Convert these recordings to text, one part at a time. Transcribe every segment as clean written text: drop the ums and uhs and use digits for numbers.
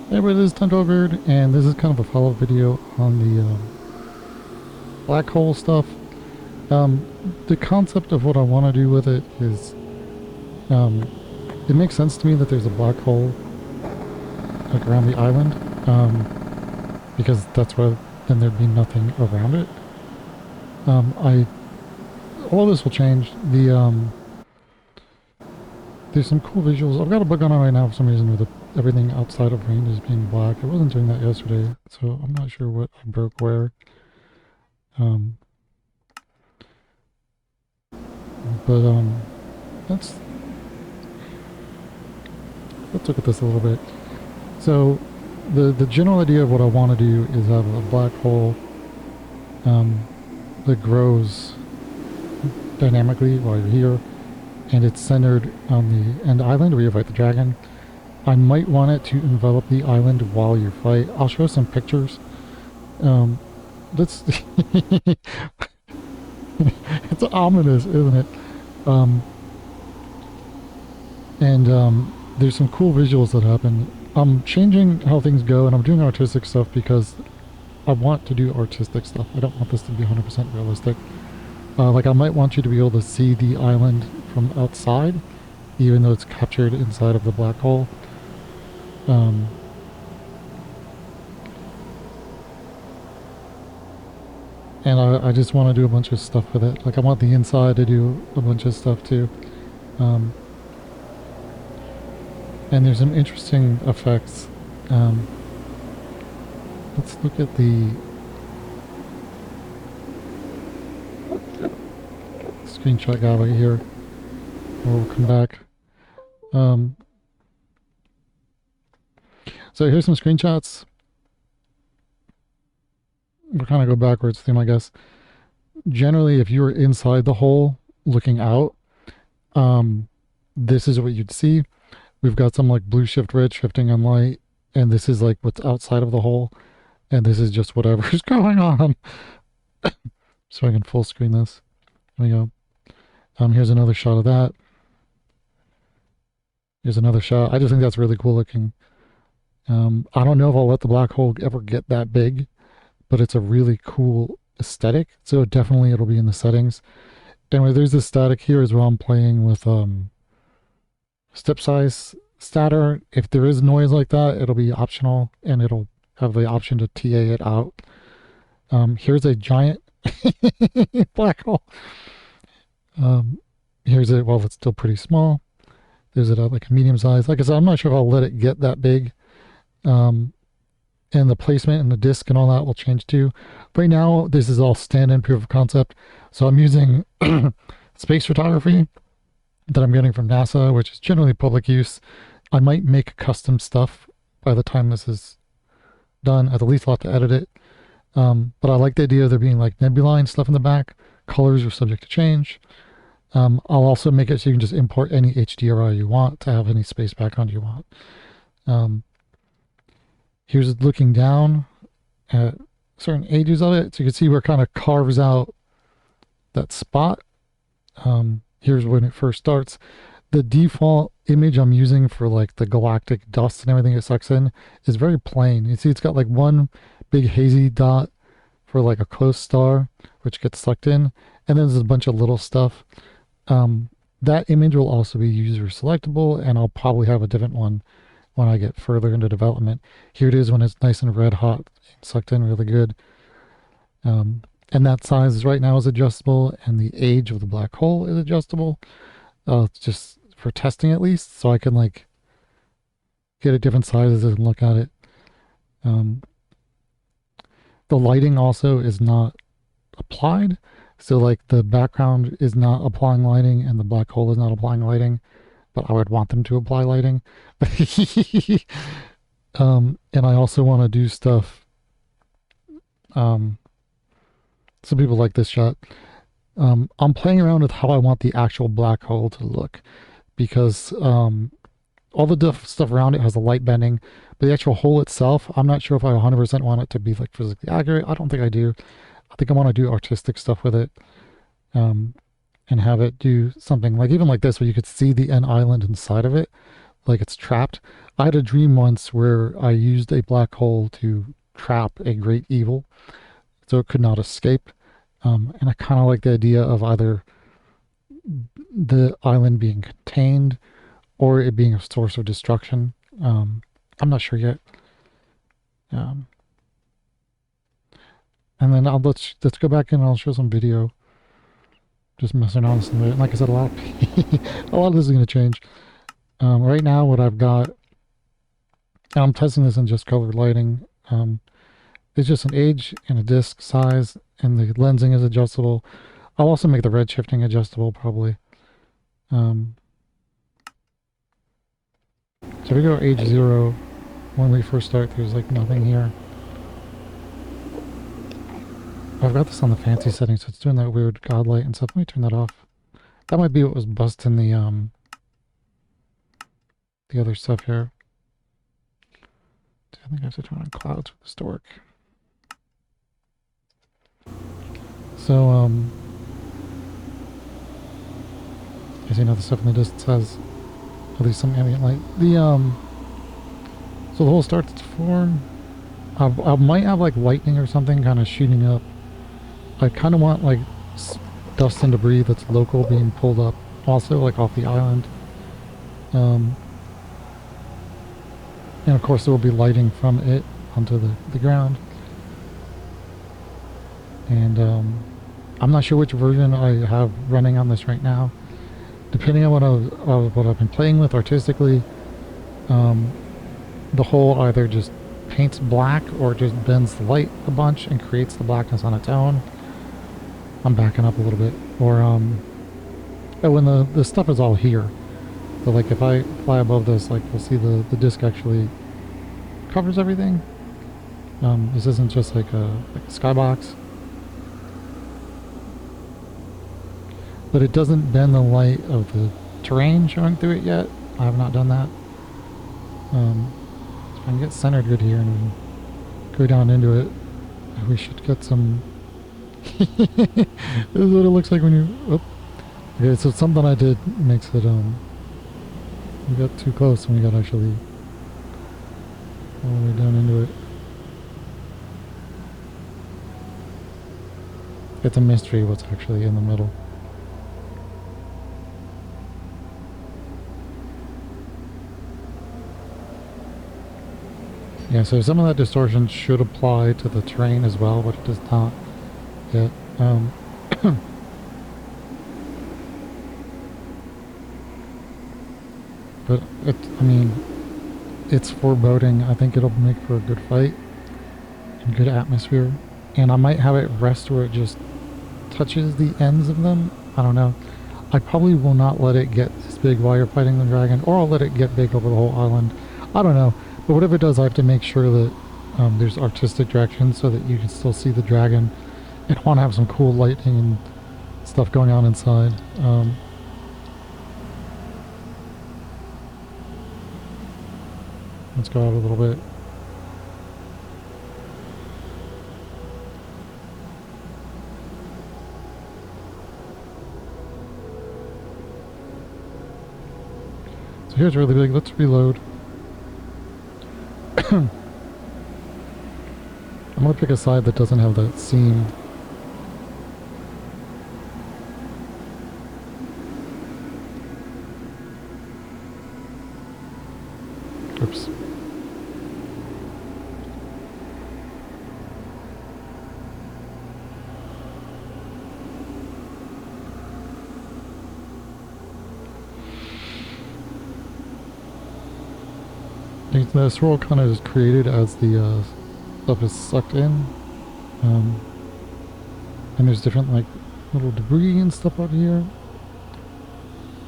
Hey everybody, this is Tentobeard, and this is kind of a follow-up video on the black hole stuff. The concept of what I want to do with it is, um, it makes sense to me that there's a black hole like around the island, because that's where then there'd be nothing around it. I all this will change. There's some cool visuals. I've got a bug on it right now for some reason with everything outside of range is being black. It wasn't doing that yesterday, so I'm not sure what I broke where. Um, but let's let's look at this a little bit. So the general idea of what I want to do is have a black hole um, that grows dynamically while you're here, and it's centered on the end island where you fight the dragon. I might want it to envelop the island while you fight. I'll show some pictures. Let's. It's ominous, isn't it? Um, and there's some cool visuals that happen. I'm changing how things go, and I'm doing artistic stuff because I want to do artistic stuff. I don't want this to be 100% realistic. Like I might want you to be able to see the island from outside, even though it's captured inside of the black hole. Um, and I just want to do a bunch of stuff with it. Like I want the inside to do a bunch of stuff too. Um, and there's some interesting effects. Um, let's look at the screenshot guy right here. We'll come back. Um, so here's some screenshots. We'll kind of go backwards theme, I guess. Generally, if you were inside the hole looking out, this is what you'd see. We've got some like blue shift red shifting on light, and this is like what's outside of the hole, and this is just whatever's going on. So I can full screen this. There we go. Here's another shot of that. Here's another shot. I just think that's really cool looking. I don't know if I'll let the black hole ever get that big, but it's a really cool aesthetic. So definitely it'll be in the settings. Anyway, there's this static here as well. I'm playing with step size statter. If there is noise like that, it'll be optional, and it'll have the option to TA it out. Here's a giant black hole. Here's it. Well, it's still pretty small. There's it at like a medium size. Like I said, I'm not sure if I'll let it get that big. And the placement and the disk and all that will change too. Right now, this is all stand-in proof of concept. So I'm using space photography that I'm getting from NASA, which is generally public use. I might make custom stuff by the time this is done. At the least I'll have to edit it. But I like the idea of there being like nebulae and stuff in the back. Colors are subject to change. I'll also make it so you can just import any HDRI you want to have any space background you want. Here's looking down at certain ages of it. So you can see where it kind of carves out that spot. Here's when it first starts. The default image I'm using for like the galactic dust and everything it sucks in is very plain. You see it's got like one big hazy dot for like a close star, which gets sucked in. And then there's a bunch of little stuff. That image will also be user selectable, and I'll probably have a different one when I get further into development. Here it is when it's nice and red hot, sucked in really good. And that size right now is adjustable, and the age of the black hole is adjustable. It's just for testing at least, so I can like get at different sizes and look at it. The lighting also is not applied. So like the background is not applying lighting and the black hole is not applying lighting, but I would want them to apply lighting. And I also want to do stuff. Some people like this shot. I'm playing around with how I want the actual black hole to look, because all the stuff around it has a light bending, but the actual hole itself, I'm not sure if I 100% want it to be like physically accurate. I don't think I do. I think I want to do artistic stuff with it, and have it do something like even like this, where you could see the end island inside of it, like it's trapped. I had a dream once where I used a black hole to trap a great evil so it could not escape. And I kind of like the idea of either the island being contained or it being a source of destruction. I'm not sure yet. Um, and then let's go back in and I'll show some video. Just messing around with some of it. Like I said, a lot of this is going to change. Right now, what I've got, and I'm testing this in just color lighting. It's just an age and a disk size, and the lensing is adjustable. I'll also make the red shifting adjustable probably. So if we go age 0, when we first start, there's like nothing here. I've got this on the fancy setting, so it's doing that weird god light and stuff. Let me turn that off. That might be what was busting the other stuff here. I think I have to turn on clouds for this to work. So, you see now the stuff in the distance has at least some ambient light. So the hole starts to form. I might have like lightning or something kind of shooting up. I kind of want like dust and debris that's local being pulled up also like off the island. And of course there will be lighting from it onto the ground. And I'm not sure which version I have running on this right now. Depending on what I've been playing with artistically, the hole either just paints black or just bends the light a bunch and creates the blackness on its own. I'm backing up a little bit. Or when the stuff is all here. So like if I fly above this, like we'll see the disc actually covers everything. This isn't just like a skybox. But it doesn't bend the light of the terrain showing through it yet. I have not done that. If I can get centered good here and go down into it, we should get some... This is what it looks like when you... Oh. Okay, so something I did makes it... We got too close when we got actually all the way down into it. It's a mystery what's actually in the middle. Yeah, so some of that distortion should apply to the terrain as well, but it does not yet. But I mean, it's foreboding. I think it'll make for a good fight and good atmosphere. And I might have it rest where it just touches the ends of them. I don't know. I probably will not let it get this big while you're fighting the dragon, or I'll let it get big over the whole island. I don't know. But whatever it does, I have to make sure that there's artistic direction so that you can still see the dragon. And I want to have some cool lighting and stuff going on inside. Let's go out a little bit. So here's really big. Let's reload. I'm going to pick a side that doesn't have that seam. Oops. The swirl kind of is created as the stuff is sucked in. And there's different like little debris and stuff out here.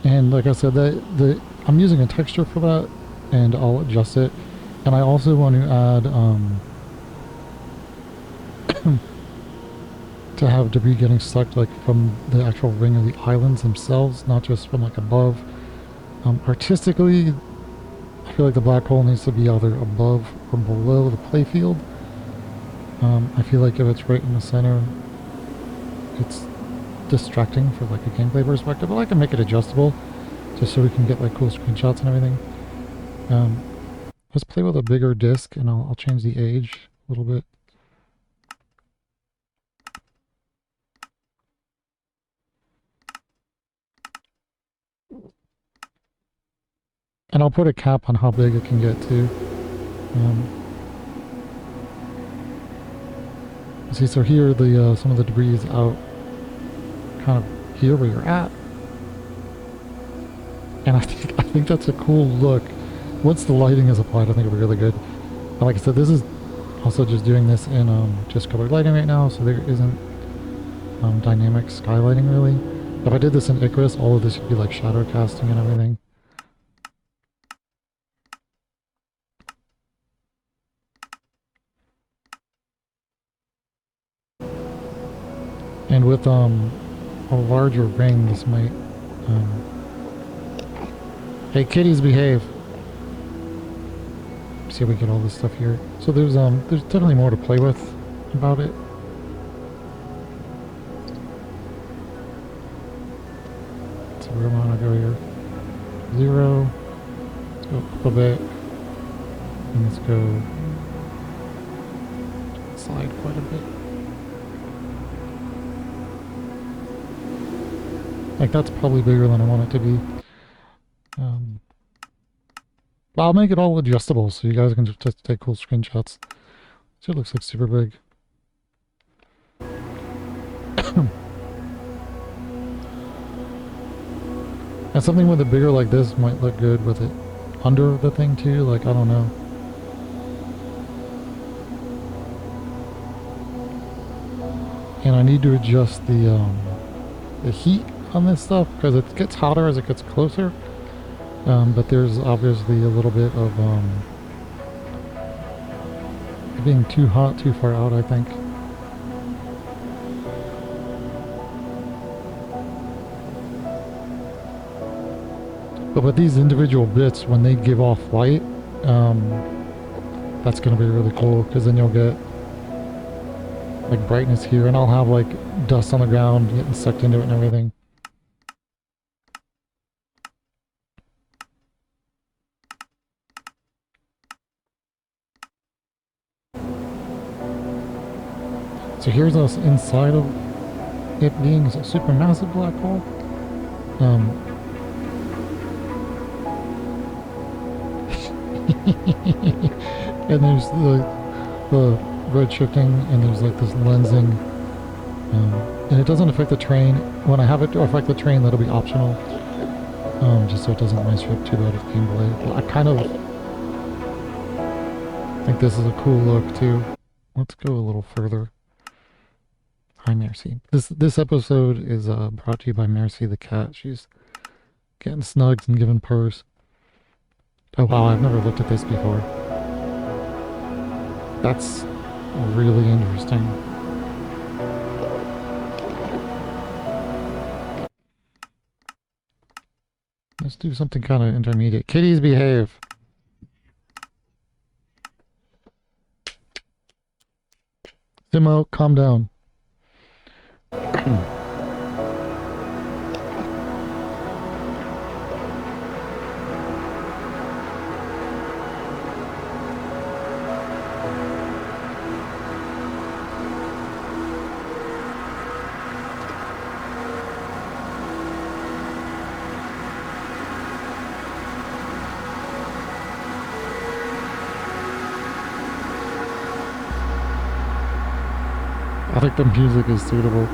And like I said, I'm using a texture for that, and I'll adjust it. And I also want to add to have debris getting sucked like from the actual ring of the islands themselves, not just from like above. Artistically, I feel like the black hole needs to be either above or below the playfield. I feel like if it's right in the center, it's distracting for like a gameplay perspective, but I can make it adjustable just so we can get like cool screenshots and everything. let's play with a bigger disc, and I'll change the age a little bit. And I'll put a cap on how big it can get too. See, so here the some of the debris is out, kind of here where you're at, and I think that's a cool look. Once the lighting is applied, I think it'll be really good. And like I said, this is also just doing this in just colored lighting right now, so there isn't dynamic skylighting really. If I did this in Icarus, all of this would be like shadow casting and everything. And with a larger ring, this might. Hey, kitties, behave. See if we get all this stuff here. So there's definitely more to play with about it. So we're gonna go here. 0. Let's go up a bit. And let's go slide quite a bit. Like that's probably bigger than I want it to be. But I'll make it all adjustable so you guys can just take cool screenshots. So it looks like super big. And something with it bigger like this might look good with it under the thing too, like I don't know. And I need to adjust the heat on this stuff because it gets hotter as it gets closer. But there's obviously a little bit of being too hot too far out, I think. But with these individual bits, when they give off light, that's going to be really cool because then you'll get like brightness here, and I'll have like dust on the ground getting sucked into it and everything. So here's us inside of it being a supermassive black hole. And there's the red shifting, and there's like this lensing, and it doesn't affect the train. When I have it to affect the train, that'll be optional, just so it doesn't mess you up too bad with gameplay. But I kind of think this is a cool look too. Let's go a little further. Hi, Mercy. This episode is brought to you by Mercy the cat. She's getting snugs and giving purrs. Oh wow, I've never looked at this before. That's really interesting. Let's do something kind of intermediate. Kitties, behave. Simo, calm down. I think the music is suitable.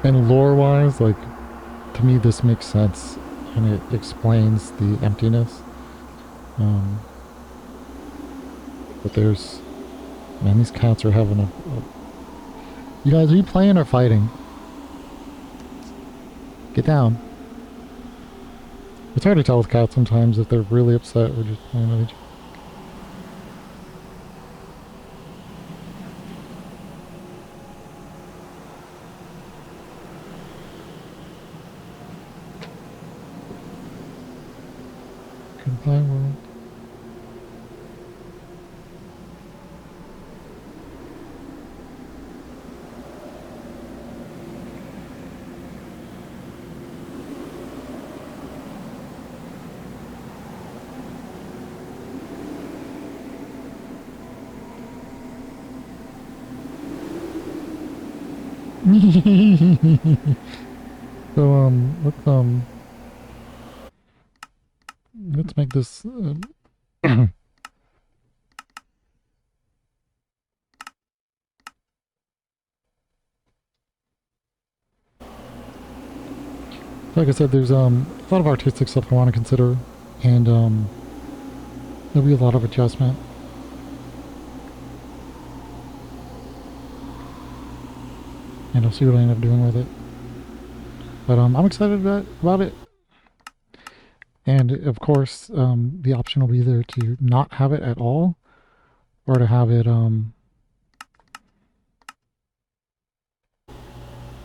And lore-wise, like, to me this makes sense, and it explains the emptiness. But there's... Man, these cats are having a... You guys, are you playing or fighting? Get down. It's hard to tell with cats sometimes if they're really upset or just playing with each other. Goodbye, world. So let's make this. Like I said, there's a lot of artistic stuff I want to consider, and there'll be a lot of adjustment. And I'll see what I end up doing with it. But I'm excited about it. And of course, the option will be either to not have it at all, or to have it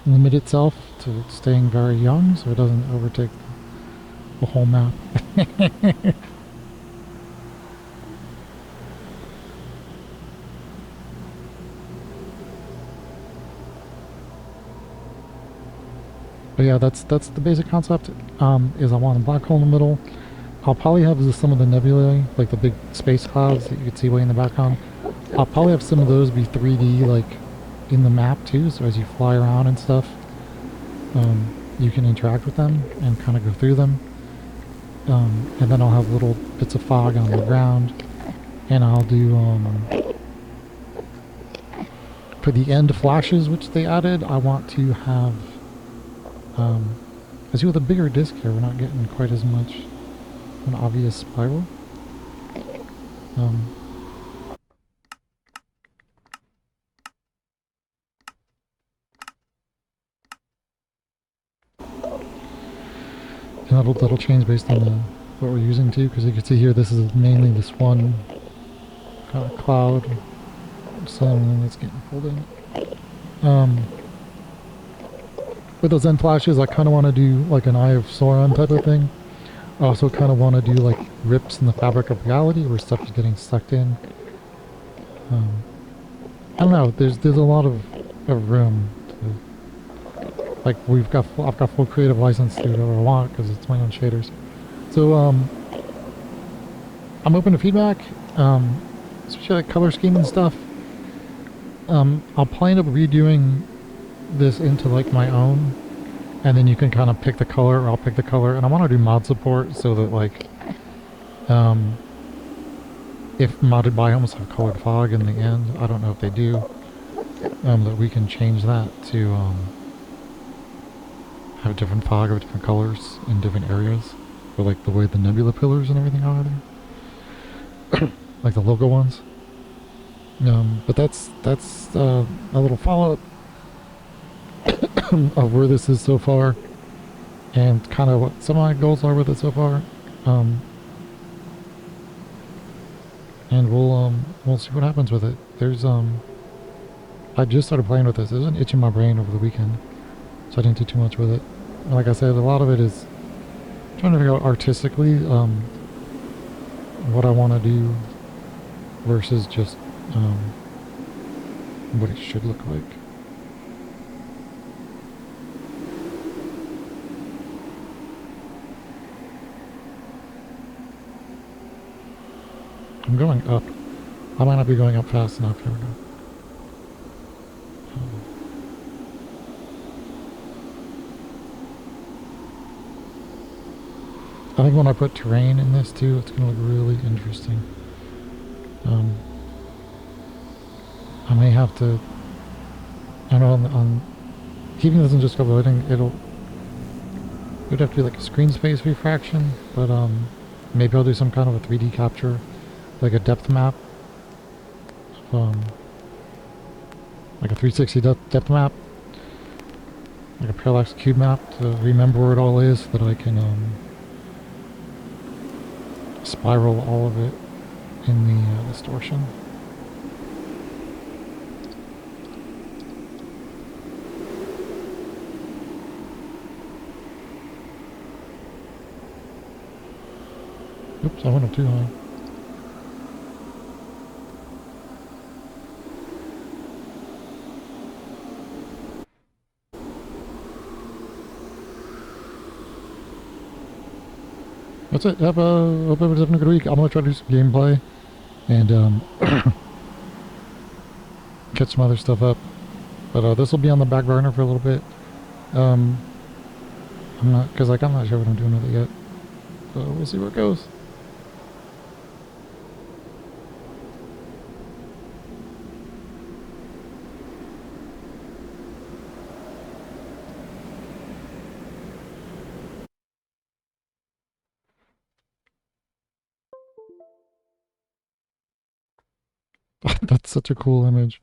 limit itself to staying very young so it doesn't overtake the whole map. But yeah, that's the basic concept. Is I want a black hole in the middle. I'll probably have some of the nebulae, like the big space clouds that you can see way in the background. I'll probably have some of those be 3D, like in the map too. So as you fly around and stuff, you can interact with them and kind of go through them. And then I'll have little bits of fog on the ground, and I'll do for the end flashes which they added. I want to have. I see with a bigger disc here, we're not getting quite as much an obvious spiral. And that'll change based on what we're using too, because you can see here this is mainly this one kind of cloud, sun that's getting pulled in. With those end flashes, I kind of want to do like an Eye of Sauron type of thing. I also kind of want to do like rips in the fabric of reality where stuff is getting sucked in. I don't know. There's a lot of room to, like I've got full creative license to do whatever I want because it's my own shaders. So I'm open to feedback, especially like color scheme and stuff. I'll probably end up redoing this into like my own, and then you can kind of pick the color, or I'll pick the color, and I want to do mod support so that like if modded biomes have colored fog in the end, I don't know if they do, that we can change that to have different fog of different colors in different areas, or like the way the nebula pillars and everything are there. Like the logo ones. But that's a little follow-up of where this is so far, and kind of what some of my goals are with it so far. And we'll see what happens with it. There's I just started playing with this. There's an itch in my brain over the weekend, so I didn't do too much with it. And like I said, a lot of it is trying to figure out artistically what I want to do versus just what it should look like. I'm going up. I might not be going up fast enough. Here we go. I think when I put terrain in this too, it's going to look really interesting. I may have to, I don't know, on keeping this in just cover lighting, it would have to be like a screen space refraction, but maybe I'll do some kind of a 3D capture, like a depth map, like a 360 depth map, like a parallax cube map to remember where it all is, so that I can spiral all of it in the distortion. Oops, I went up too high. That's it. Hope everyone's having a good week. I'm gonna try to do some gameplay and catch some other stuff up. But this will be on the back burner for a little bit. Um, I'm not, because like I'm not sure what I'm doing with it yet. So we'll see where it goes. That's such a cool image.